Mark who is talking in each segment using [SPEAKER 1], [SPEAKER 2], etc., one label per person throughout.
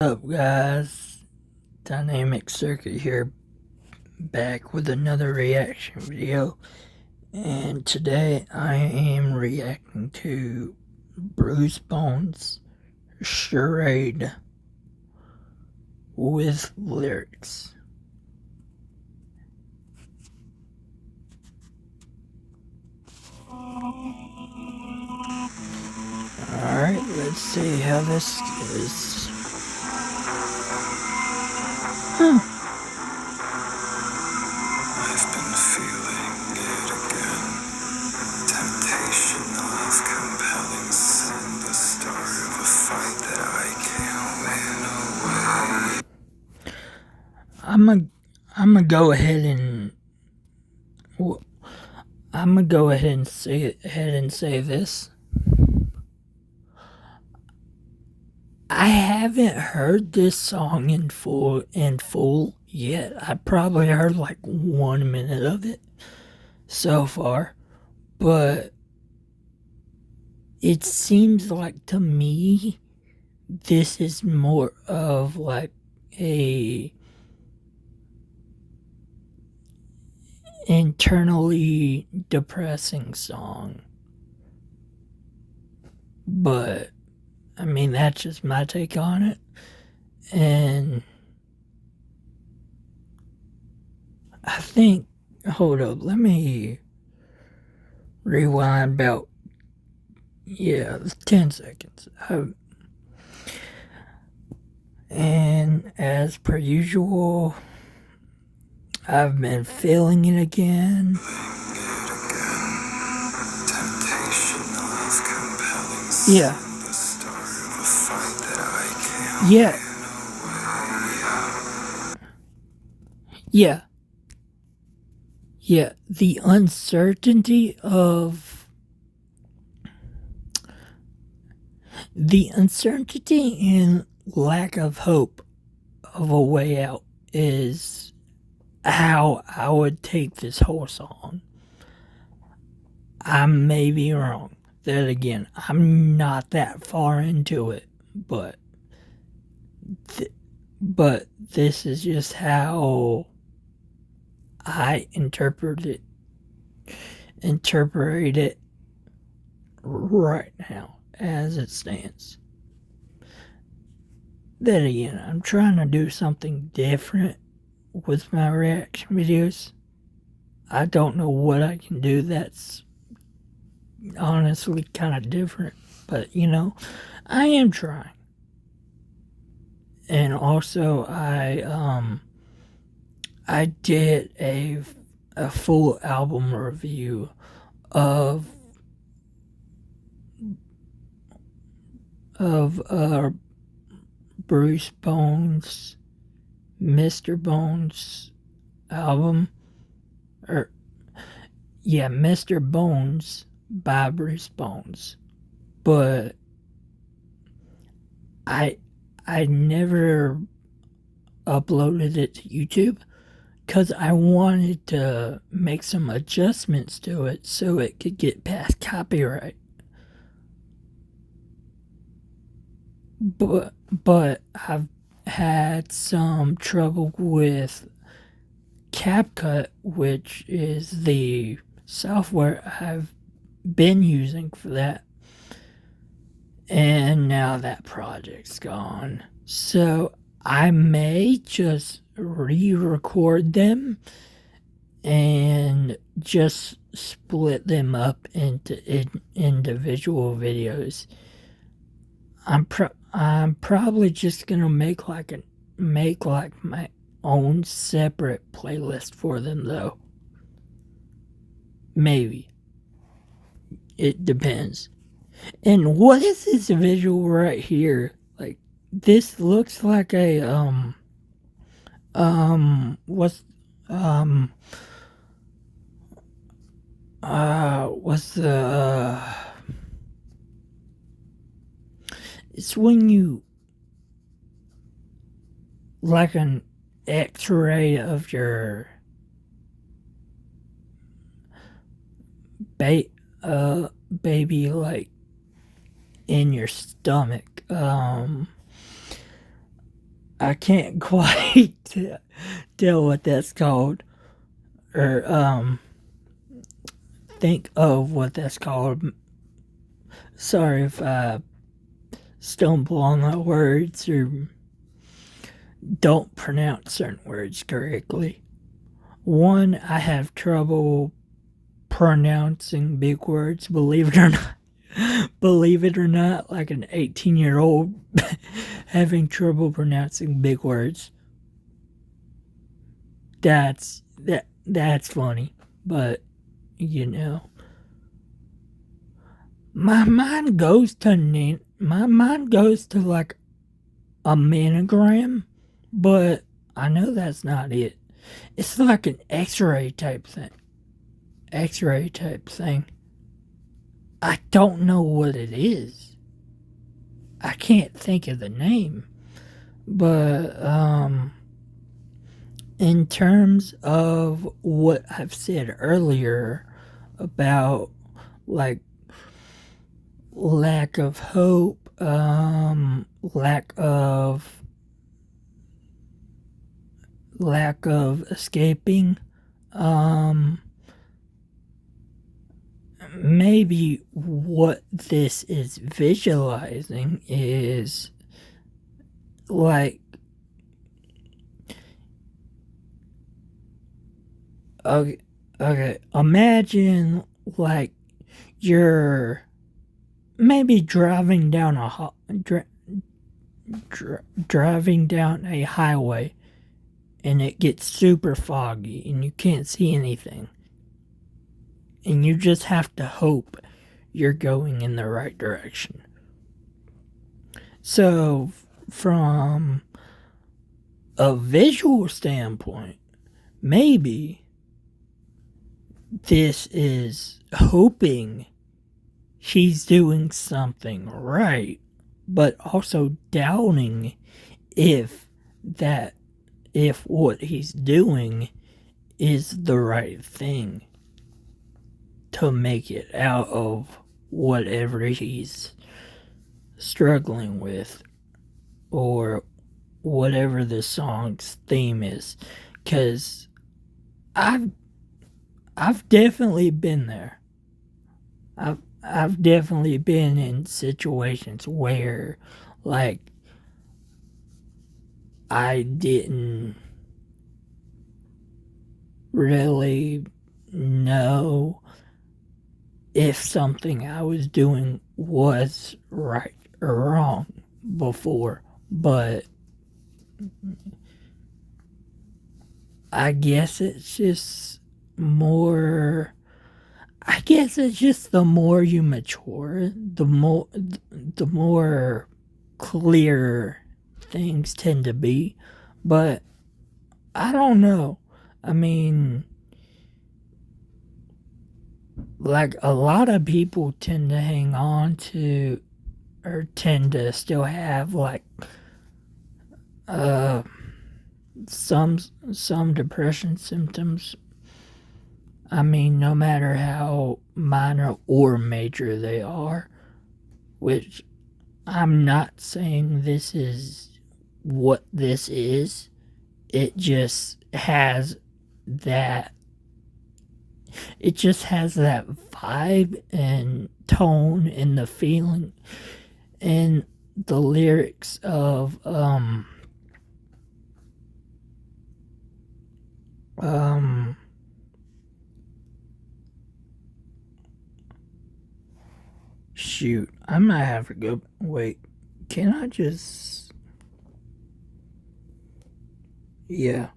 [SPEAKER 1] Up guys, Dynamic Circuit here, back with another reaction video, and today I am reacting to Bruce Bones' Charade with lyrics. Alright, let's see how this is.
[SPEAKER 2] I've been feeling it again. Temptation of compelling sin, the start of a fight that I can't win away.
[SPEAKER 1] I'm gonna go ahead and say this. I haven't heard this song in full yet. I probably heard like 1 minute of it so far, but it seems like to me this is more of like a internally depressing song. But I mean, that's just my take on it. And I think, hold up, let me rewind about, 10 seconds. And as per usual, I've been feeling it again. Yeah. Yeah. Yeah. Yeah. The uncertainty and lack of hope of a way out is how I would take this whole song. I may be wrong. Then again, I'm not that far into it, but this is just how I interpret it right now as it stands. Then again, I'm trying to do something different with my reaction videos. I don't know what I can do that's honestly kind of different, but I am trying. And also I did a full album review of Bruce Bones' Mr. Bones album, Mr. Bones by Bruce Bones, but I never uploaded it to YouTube because I wanted to make some adjustments to it so it could get past copyright. But I've had some trouble with CapCut, which is the software I've been using for that. And now that project's gone. So I may just re-record them and just split them up into individual videos. I'm probably just gonna make like my own separate playlist for them though. Maybe. It depends. And what is this visual right here? Like, this looks like a what's the it's when you like an x-ray of your baby, like in your stomach. I can't quite tell what that's called, or think of what that's called. Sorry if I stumble on the words or don't pronounce certain words correctly. One, I have trouble pronouncing big words, believe it or not. Believe it or not, like an 18-year-old having trouble pronouncing big words. That's funny, but you know, my mind goes to like a manogram, but I know that's not it. It's like an X-ray type thing. I don't know what it is. I can't think of the name. But in terms of what I've said earlier about like lack of hope, lack of escaping, maybe what this is visualizing is like, okay, imagine like you're maybe driving down a highway and it gets super foggy and you can't see anything. And you just have to hope you're going in the right direction. So, from a visual standpoint, maybe this is hoping he's doing something right, but also doubting if what he's doing is the right thing to make it out of whatever he's struggling with, or whatever the song's theme is. Because I've definitely been there. I've definitely been in situations where, like, I didn't really know if something I was doing was right or wrong before, but I guess it's just more. I guess it's just the more you mature, the more clear things tend to be. But I don't know. I mean, like, a lot of people tend to hang on to, or tend to still have, like, some depression symptoms. I mean, no matter how minor or major they are, which I'm not saying this is what this is. It just has that vibe and tone and the feeling and the lyrics of shoot, I might have to go. Wait, can I just? Yeah,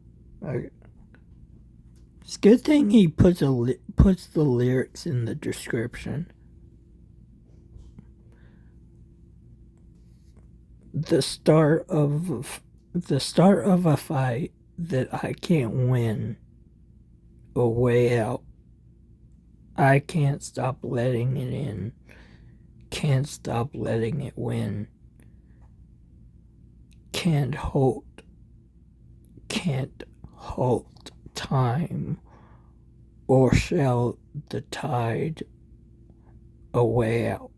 [SPEAKER 1] it's a good thing he puts the lyrics in the description. The start of a fight that I can't win. A way out. I can't stop letting it in. Can't stop letting it win. Can't halt time, or shall the tide a way out.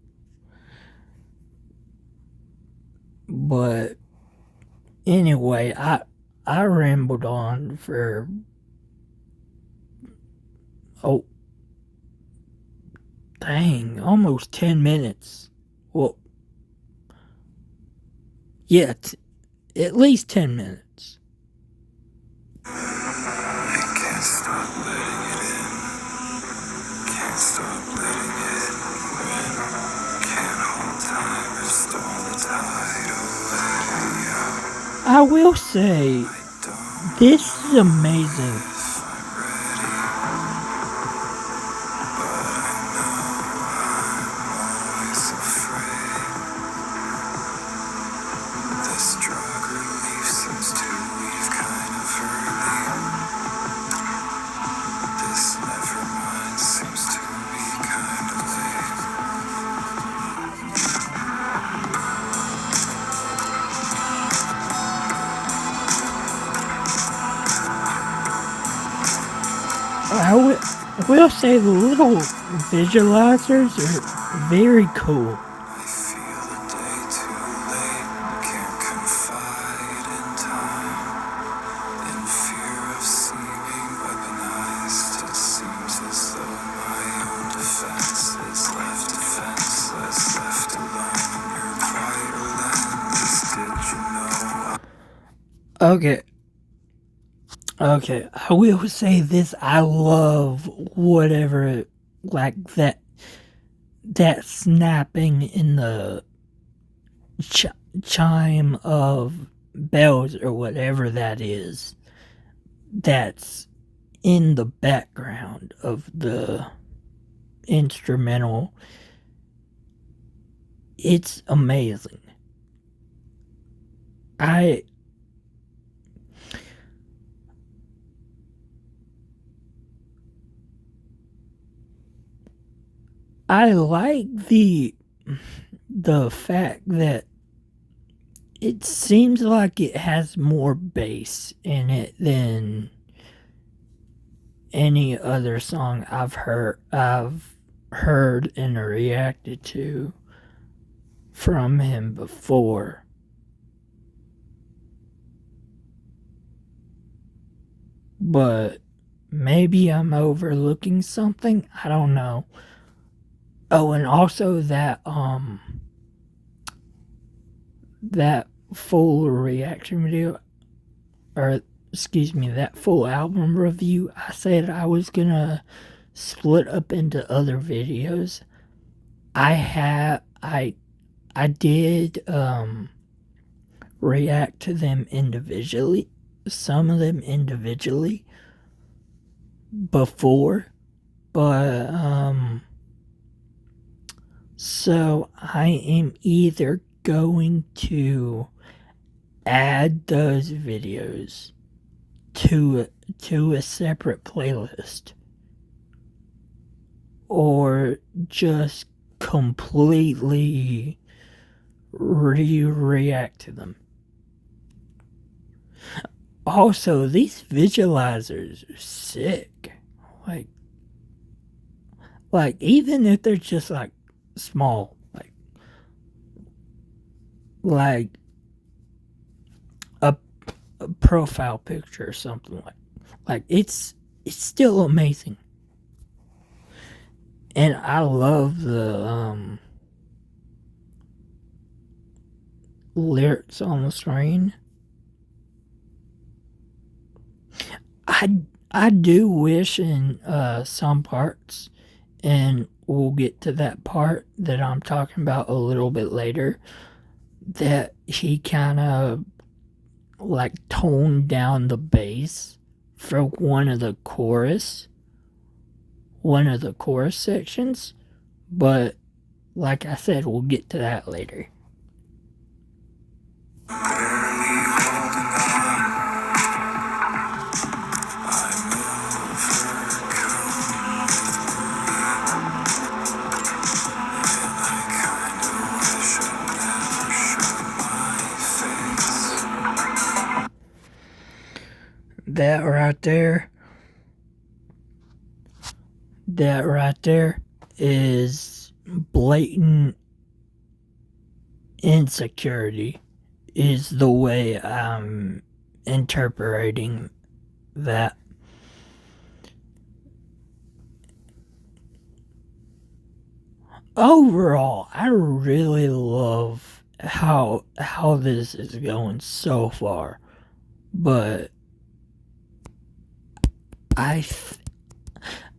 [SPEAKER 1] But Anyway, I rambled on for oh dang, almost 10 minutes. Well, yeah, at least 10 minutes.
[SPEAKER 2] I can't stop letting it in. Can't stop letting it win. Can't hold time or stall the tide away.
[SPEAKER 1] I will say, this is amazing.
[SPEAKER 2] This drug relief seems to leave kind of early. This nevermind seems to be kind of late.
[SPEAKER 1] I will say the little visualizers are very cool.
[SPEAKER 2] I feel a day too late. Can't confide in time. In fear of seeming weaponized, it seems as though my own defense is left defenseless, left alone. You're quite relentless. Did you know?
[SPEAKER 1] Okay, I will say this. I love whatever, like that snapping in the chime of bells or whatever that is. That's in the background of the instrumental. It's amazing. I like the fact that it seems like it has more bass in it than any other song I've heard and reacted to from him before. But maybe I'm overlooking something. I don't know. Oh, and also that full reaction video, or excuse me, that full album review, I said I was gonna split up into other videos. I did react to them individually, some of them individually before, but so I am either going to add those videos to a separate playlist, or just completely react to them. Also, these visualizers are sick. Like even if they're just like small, like a profile picture or something, like it's still amazing. And I love the lyrics on the screen. I do wish in some parts, and we'll get to that part that I'm talking about a little bit later, that he kind of like toned down the bass for one of the chorus sections. But like I said, we'll get to that later. That right there is blatant insecurity. is the way I'm interpreting that. Overall, I really love how this is going so far, but I th-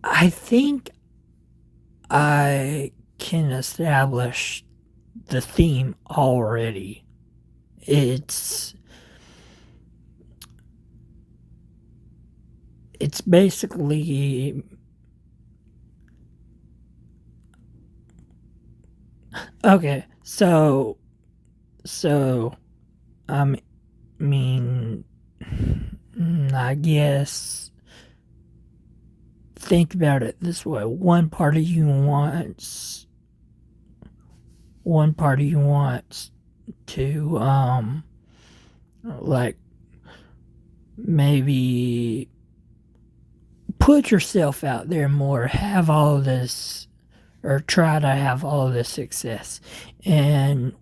[SPEAKER 1] I think I can establish the theme already. It's basically okay. So I mean, I guess think about it this way: one part of you wants to like maybe put yourself out there more, have all this, or try to have all this success. And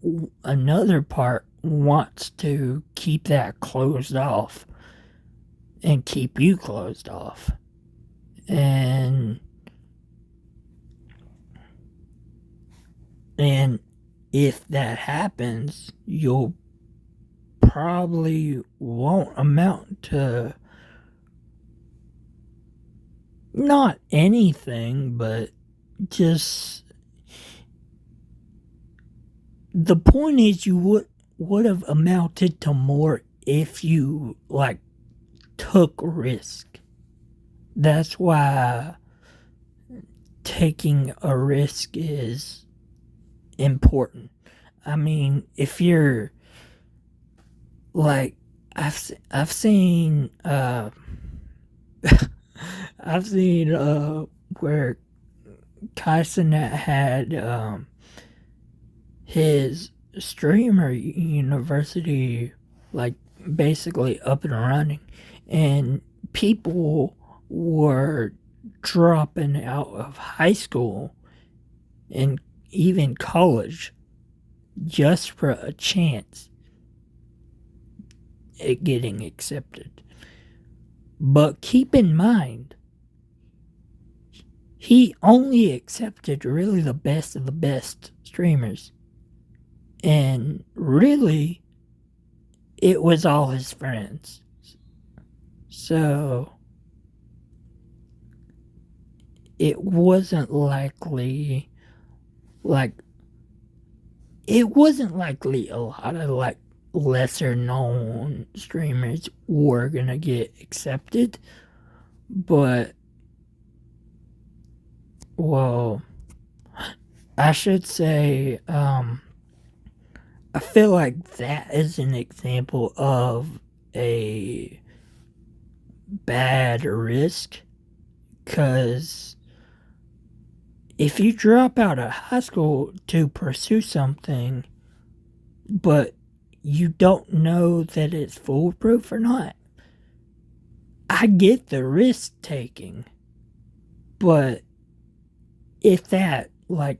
[SPEAKER 1] another part wants to keep that closed off and keep you closed off. And if that happens, you'll probably won't amount to not anything, but just the point is you would have amounted to more if you like took risk. That's why taking a risk is important. I mean, if you're like I've seen I've seen where Kyson had his streamer university like basically up and running, and people were dropping out of high school and even college just for a chance at getting accepted. But keep in mind, he only accepted really the best of the best streamers. And really, it was all his friends. So, it wasn't likely, a lot of like lesser known streamers were gonna get accepted. But, well, I should say, I feel like that is an example of a bad risk, because if you drop out of high school to pursue something, but you don't know that it's foolproof or not, I get the risk taking, but if that like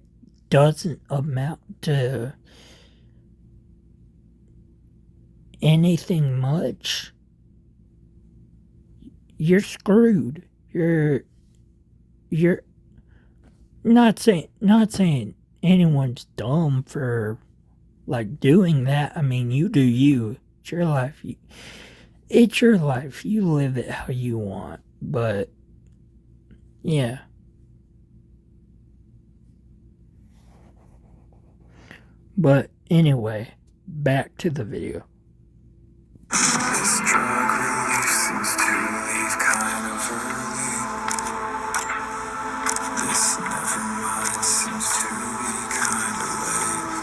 [SPEAKER 1] doesn't amount to anything much, you're screwed. You're not saying anyone's dumb for like doing that. I mean, you do you. It's your life. It's your life. You live it how you want. But yeah. But anyway, back to the video.
[SPEAKER 2] This drug relief seems to leave kind of early. This never mind seems to be kind of late.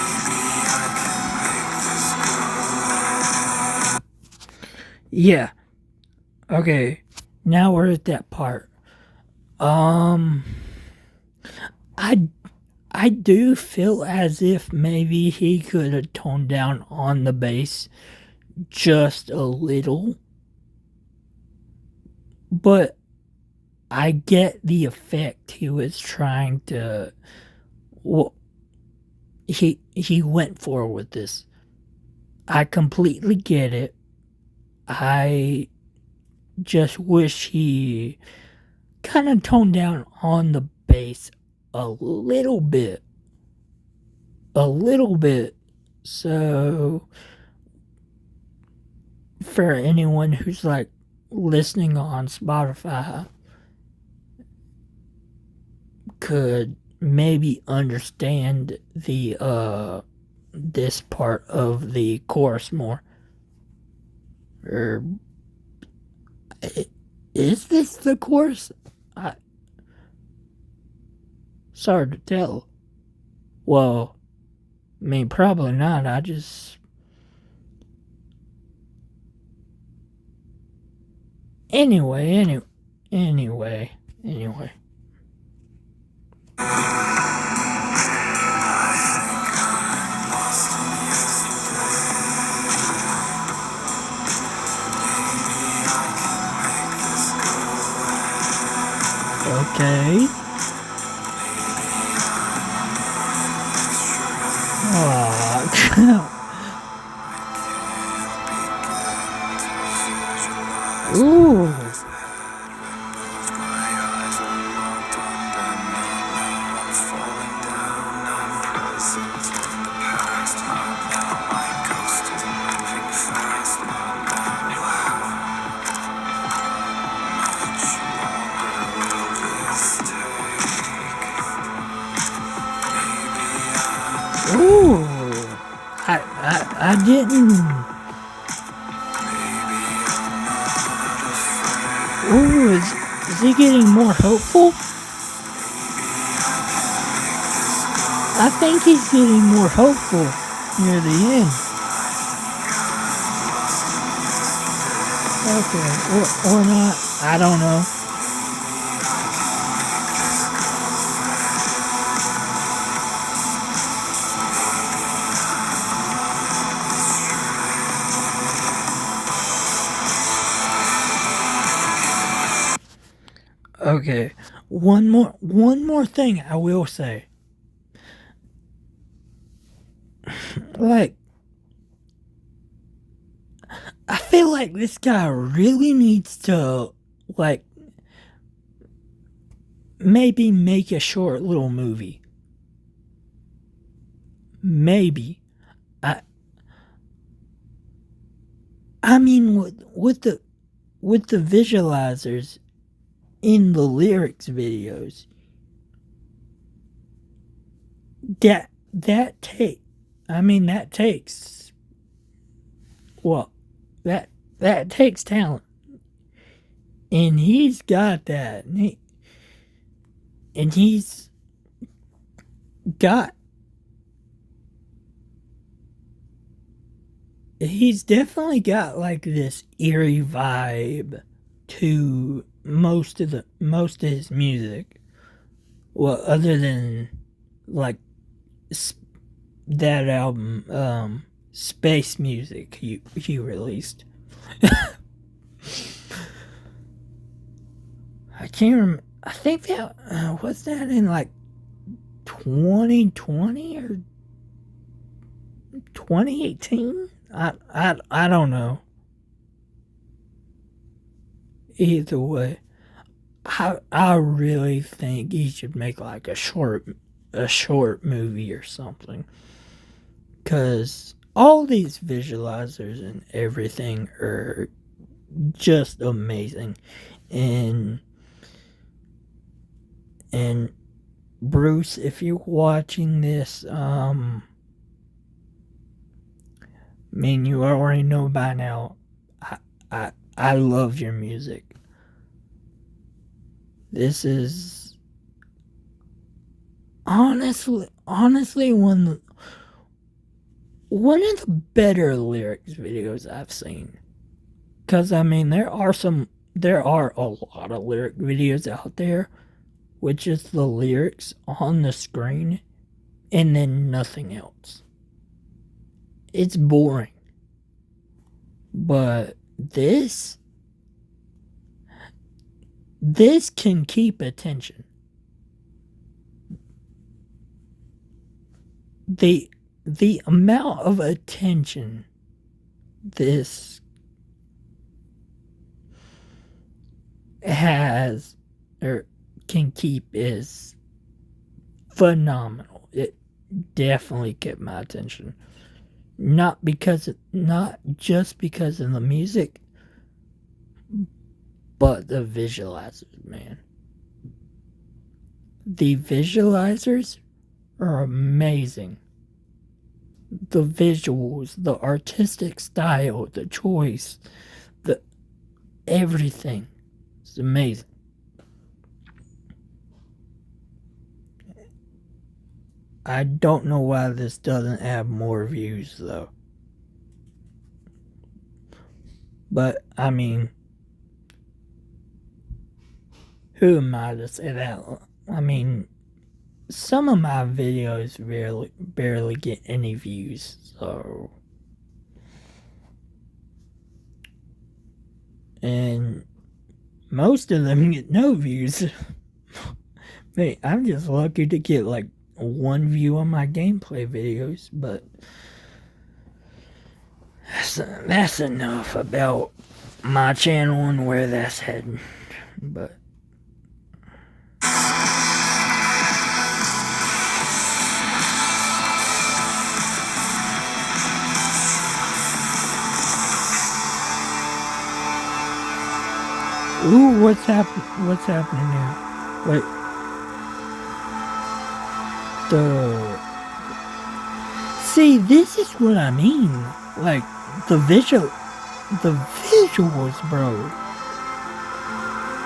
[SPEAKER 2] Maybe I can make this go away.
[SPEAKER 1] Yeah. Okay. Now we're at that part. I do feel as if maybe he could have toned down on the bass just a little. But I get the effect he was trying to he went for with this. I completely get it. I just wish he kind of toned down on the bass a little bit. A little bit. So, for anyone who's like listening on Spotify, could maybe understand the this part of the chorus more. Or is this the chorus? It's hard to tell. Well, I mean, probably not. I just. Anyway. Okay. Ooh. Ooh. I didn't. Ooh, is he getting more hopeful? I think he's getting more hopeful near the end. Okay, or not. I don't know. Okay, one more thing I will say. Like, I feel like this guy really needs to, like, maybe make a short little movie. Maybe. I mean, with the visualizers in the lyrics videos, that takes, well, that takes talent, and he's got that, and he's definitely got like this eerie vibe to most of his music. Well, other than like that album, Space Music he released. I can't remember. I think that was that in like 2020 or 2018. I don't know. Either way, I really think he should make like a short movie or something. Cause all these visualizers and everything are just amazing. And Bruce, if you're watching this, I mean, you already know by now, I love your music. This is honestly one of the better lyrics videos I've seen. Cause I mean, there are a lot of lyric videos out there with just the lyrics on the screen and then nothing else. It's boring. But this can keep attention. the amount of attention this has or can keep is phenomenal. It definitely kept my attention. Not just because of the music, but the visualizers, man. The visualizers are amazing. The visuals, the artistic style, the choice, the everything. It's amazing. I don't know why this doesn't have more views though. But I mean, who am I to say that? I mean, some of my videos barely get any views, so. And most of them get no views. Man, I'm just lucky to get like one view on my gameplay videos, but that's enough about my channel and where that's heading. But ooh, what's happening now? Wait. See, this is what I mean. Like the visuals, bro.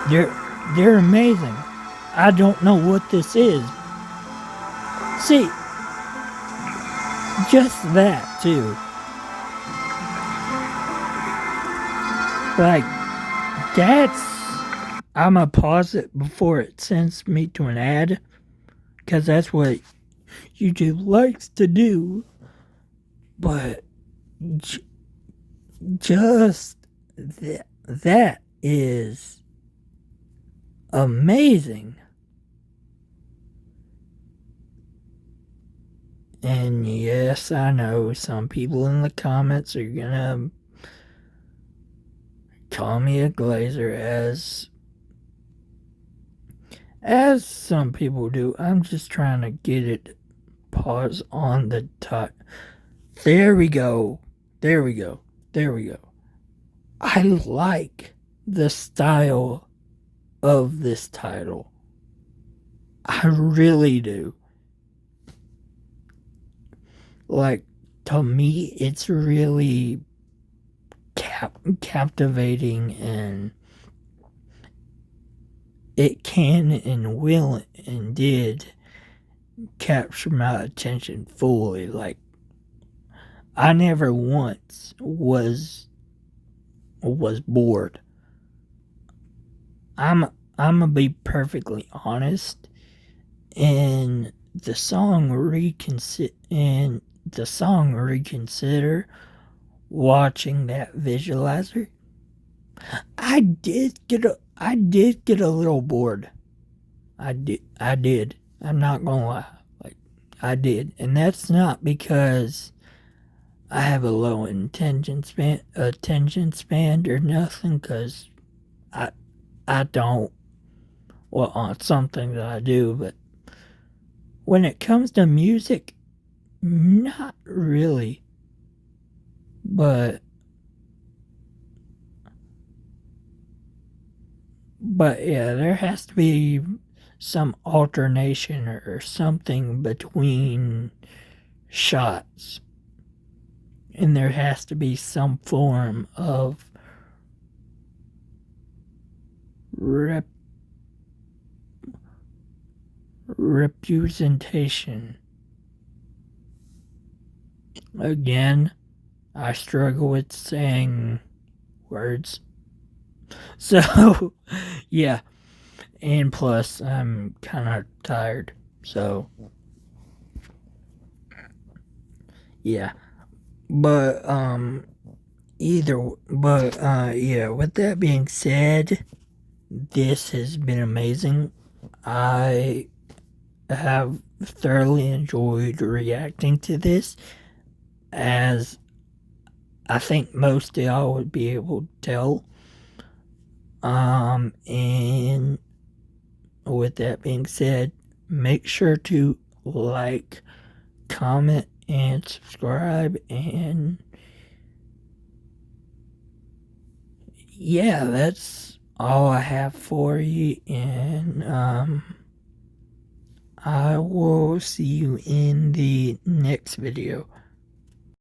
[SPEAKER 1] They're amazing. I don't know what this is. See, just that too. Like I'm gonna pause it before it sends me to an ad, because that's what YouTube likes to do. But just that is amazing. And yes, I know some people in the comments are gonna call me a glazer, as some people do. I'm just trying to get it pause on the top. There we go. I like the style of this title. I really do. Like, to me, it's really captivating, and it can and will and did capture my attention fully. Like, I never once was bored. I'm gonna be perfectly honest. In the song Reconsider, watching that visualizer, I did get a little bored. I did. I'm not gonna lie. Like, I did. And that's not because I have a low attention span or nothing, because I don't. Well, on something that I do, but when it comes to music, not really. But yeah, there has to be some alternation or something between shots. And there has to be some form of representation. Again, I struggle with saying words. So, yeah. And plus, I'm kind of tired. So, yeah. But, yeah, with that being said, this has been amazing. I have thoroughly enjoyed reacting to this, as I think most of y'all would be able to tell. And with that being said, make sure to like, comment, and subscribe. And yeah, that's all I have for you. And I will see you in the next video.